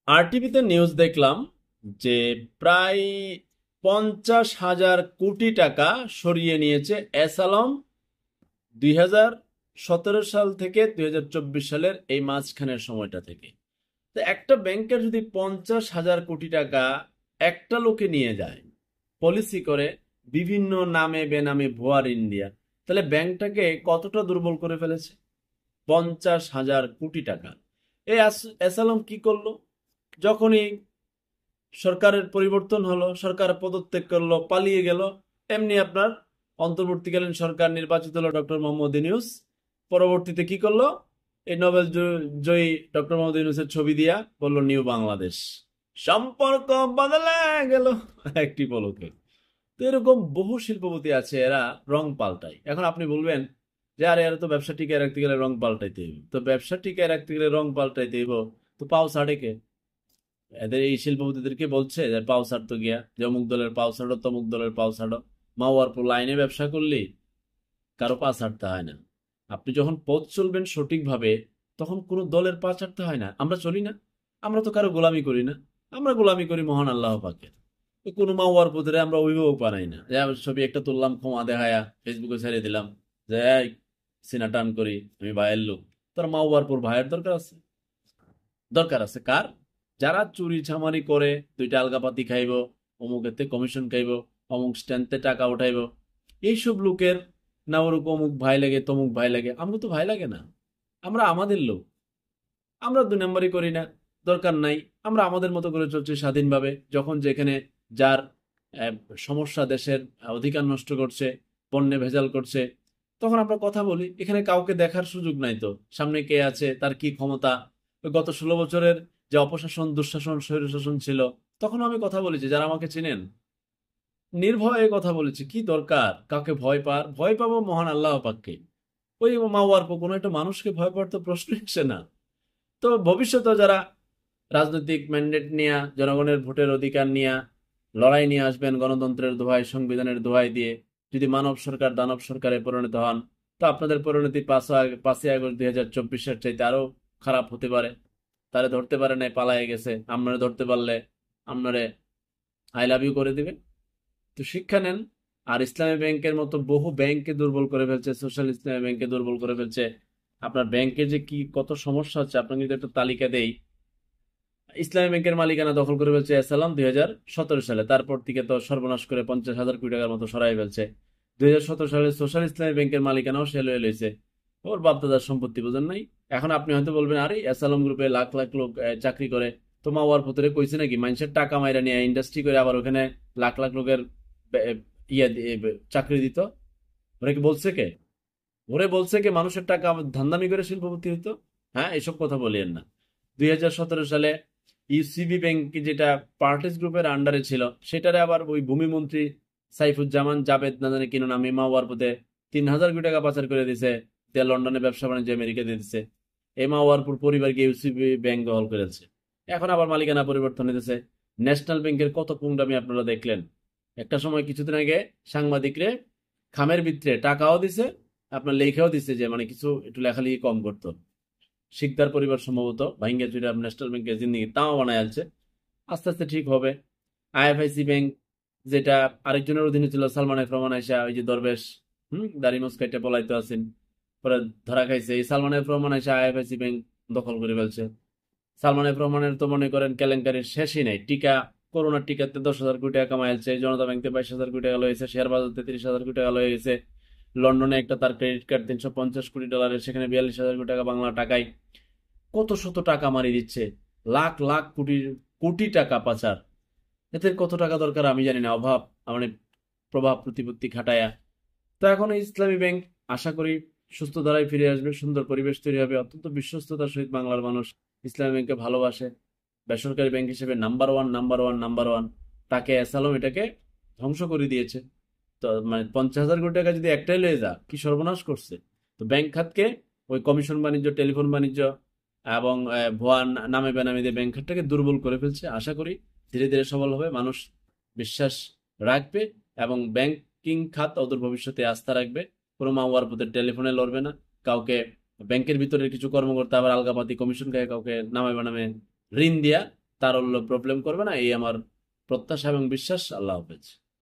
আরটিভিতে news দেখলাম যে প্রায় 50,000 কোটি টাকা সরিয়ে নিয়েছে এস আলম 2017 সাল থেকে 2024 সালের এই মাঝখানের সময়টা থেকে। তো একটা ব্যাংকের যদি 50,000 কোটি টাকা একটা লোকে নিয়ে যায় পলিসি করে বিভিন্ন নামে বেনামে ভুয়া ঋণ দিয়া, তাহলে ব্যাংকটাকে কতটা দুর্বল করে ফেলেছে। 50,000 কোটি টাকা। এই এস আলম কি করলো? যখনই সরকারের পরিবর্তন হলো, সরকার পদত্যাগ করলো, পালিয়ে গেল, এমনি আপনার অন্তর্বর্তীকালীন সরকার নির্বাচিত হলো ডক্টর মোহাম্মদ ইউনূস। পরবর্তীতে কি করলো? এই নোবেল জয়ী ডক্টর মোহাম্মদ ইউনূসের ছবি দিয়া বললো নিউ বাংলাদেশ। সম্পর্ক বদলে গেল একটি পলকে। তো এরকম বহু শিল্পপতি আছে, এরা রং পাল্টায়। এখন আপনি বলবেন যে আরে এরা তো ব্যবসা টিকায় রাখতে গেলে রং পাল্টাইতে হইব, তো ব্যবসা টিকায় রাখতে গেলে রং পাল্টাইতে হইব, তো পাও সাড়ে কে? এদের এই শিল্পপতিদেরকে বলছে যে পাও ছাড়তো গিয়া, যে অমুক দলের পাও ছাড়ো, তমুক দলের পাও ছাড়ো। মাওয়ার পর লাইনে ব্যবসা করলে কারো পা ছাড়তে হয় না। আপনি যখন পথ চলবেন সঠিকভাবে, তখন কোনো দলের পা ছাড়তে হয় না। আমরা চলি না, আমরা তো কারো গোলামি করি না, আমরা গোলামি করি মহান আল্লাহ পাকের। তো কোনো মাওয়ার পথে আমরা অভিভাবক বানাই না, যে আমি ছবি একটা তুললাম ক্ষমা দেখায়া ফেসবুকে ছেড়ে দিলাম যে এই সিনা টান করি আমি ভাইয়ের লোক। তার মাওয়ার পর ভাইয়ের দরকার আছে? দরকার আছে কার? যারা চুরি চামারি করে, দুইটা আলগাপাতি খাইব, অমুকেতে কমিশন খাইব, অমুক স্ট্যান্ডতে টাকা উঠাইব, এইসব লোকের না ওরকম অমুক ভাই লাগে তমুক ভাই লাগে। আমরা তো ভাই লাগে না, আমরা আমাদের লোক। আমরা দুই নম্বরই করি না, দরকার নাই। আমরা আমাদের মতো করে চলছি স্বাধীনভাবে। যখন যেখানে যার আহ, সমস্যা, দেশের অধিকার নষ্ট করছে, পণ্যে ভেজাল করছে, তখন আমরা কথা বলি। এখানে কাউকে দেখার সুযোগ নাই তো সামনে কে আছে, তার কি ক্ষমতা। ওই গত 16 বছরের যে অপশাসন, দুঃশাসন, স্বৈরশাসন ছিল, তখন আমি কথা বলেছি। যারা আমাকে চিনেন, নির্ভয়ে কথা বলেছি। কি দরকার কাউকে ভয় পার? ভয় পাবো মহান আল্লাহ পাককে। ওই মাওয়ার পর কোনো একটা মানুষকে ভয় পাওয়ার তো প্রশ্নই আসে না। তো ভবিষ্যতে যারা রাজনৈতিক ম্যান্ডেট নিয়ে, জনগণের ভোটের অধিকার নিয়ে লড়াই নিয়ে আসবেন, গণতন্ত্রের দোহাই, সংবিধানের দোহাই দিয়ে যদি মানব সরকার দানব সরকারে পরিণত হন, তো আপনাদের পরিণতি 5ই আগস্ট 2024-এর চাইতে আরো খারাপ হতে পারে। তারে ধরতে পারে নাই, পালায়ে গেছে। আপনারা ধরতে পারলে আপনারে আই লাভ ইউ করে দিবে। তো শিক্ষা নেন। আর ইসলামী ব্যাংকের মতো বহু ব্যাংককে দুর্বল করে ফেলছে, সোশ্যাল ইসলামী ব্যাংকে দুর্বল করে ফেলছে। আপনার ব্যাংকে যে কি কত সমস্যা হচ্ছে, আপনাকে যদি একটা তালিকা দেই। ইসলামী ব্যাংকের মালিকানা দখল করে ফেলছে এসালাম 2017 সালে। তারপর থেকে তো সর্বনাশ করে 50,000 কোটি টাকার মতো সরাই ফেলছে। 2017 সালে সোশ্যাল ইসলামী ব্যাংকের মালিকানাও সে লয়ে লইছে। ওর বাপদাদার সম্পত্তি বোঝেন নাই। এখন আপনি হয়তো বলবেন আরে এসালাম গ্রুপে লাখ লাখ লোক চাকরি করে, তো মাওয়ার ভেতরে কইছে নাকি মানুষের টাকা মাইরা নিয়ে ইন্ডাস্ট্রি করে আবার ওখানে লাখ লাখ লোকের চাকরি দিত? ওরা কি বলছে কে? ওরে বলছে কে মানুষের টাকা ধান্দামি করে শিল্পপতি হইতো? হ্যাঁ, এসব কথা বলিয়েন না। 2017 সালে ইউসিবি ব্যাংক, যেটা পার্টিস গ্রুপের আন্ডারে ছিল, সেটারে আবার ওই ভূমিমন্ত্রী সাইফুজ্জামান জাভেদ না জানি কিনো নামে মাওয়ার পথে 3,000 কোটি টাকা পাচার করে দিছে, দিয়ে লন্ডনে ব্যবসা বাণিজ্য আমেরিকা দিয়ে দিছে। এই মাওয়ারপুর পরিবারকে ইউসিবি ব্যাংক দখল করেছে। এখন আবার মালিকানা পরিবর্তন হতেছে। ন্যাশনাল ব্যাংকের কত পুংডামি আপনারা দেখলেন। একটা সময় কিছুদিন আগে সাংবাদিকরে খামের ভিতরে টাকাও দিছে, আপনার লেখাও দিছে যে মানে কিছু একটু লেখালেখি কম করতো। শিকদার পরিবার সম্ভবত ভাঙ্গা চুরে ন্যাশনাল ব্যাংকের জিন্দিগি তাও বানায় আনছে। আস্তে আস্তে ঠিক হবে। আইএফআইসি ব্যাংক, যেটা আরেকজনের অধীনে ছিল, সালমান এফ রহমান আইসা, ওই যে দরবেশ, দাড়ি মুসকাইটা পলাইতে আছেন, পরে ধরা খাইছে। এই সালমান এফ রহমান আইসা আইএফআইসি ব্যাংক দখল করে ফেলছে। সালমান এফ রহমানের তো মনে করেন কেলেঙ্কারির শেষই নাই। টিকা, করোনার টিকাতে 10,000 কোটি টাকা কামাইছে, জনতা ব্যাংকে 22,000 কোটি টাকা লয়েছে, শেয়ার বাজারতে 30,000 কোটি টাকা লয়ে গেছে। লন্ডনে একটা তার ক্রেডিট কার্ড $350 কোটি, সেখানে 42,000 কোটি টাকা বাংলা টাকায়। কত শত টাকা মারি দিচ্ছে, লাখ লাখ কোটি কোটি টাকা পাচার। এদের কত টাকা দরকার আমি জানি না, অভাব মানে প্রভাব প্রতিপত্তি খাটায়া। তো এখন এই ইসলামী ব্যাংক আশা করি সুস্থ ধারায় ফিরে আসবে, সুন্দর পরিবেশ তৈরি হবে। অত্যন্ত বিশ্বস্ততার সহিত বাংলার মানুষ ইসলামী ব্যাংককে ভালোবাসে। বেসরকারি ব্যাংক হিসেবে number one, number one, number one. তাকে অ্যাসালম এটাকে ধ্বংস করে দিয়েছে। তো মানে 50,000 কোটি টাকা যদি একটাই লয়ে যা, কি সর্বনাশ করছে। তো ব্যাংক খাতকে, ওই কমিশন বাণিজ্য, টেলিফোন বাণিজ্য এবং ভুয়া নামে বেনামিদের ব্যাংক খাতটাকে দুর্বল করে ফেলছে। আশা করি ধীরে ধীরে সবল হবে, মানুষ বিশ্বাস রাখবে এবং ব্যাংকিং খাত ওদের ভবিষ্যতে আস্থা রাখবে। কোনো মাওয়ার পথে টেলিফোনে লড়বে না। কাউকে ব্যাংকের ভিতরে কিছু কর্মকর্তা আবার আলগাপাতি কমিশন খায় কাউকে নামে বেনামে ঋণ দিয়া তার হলো প্রবলেম করবে না, এই আমার প্রত্যাশা এবং বিশ্বাস। আল্লাহ হাফেজ।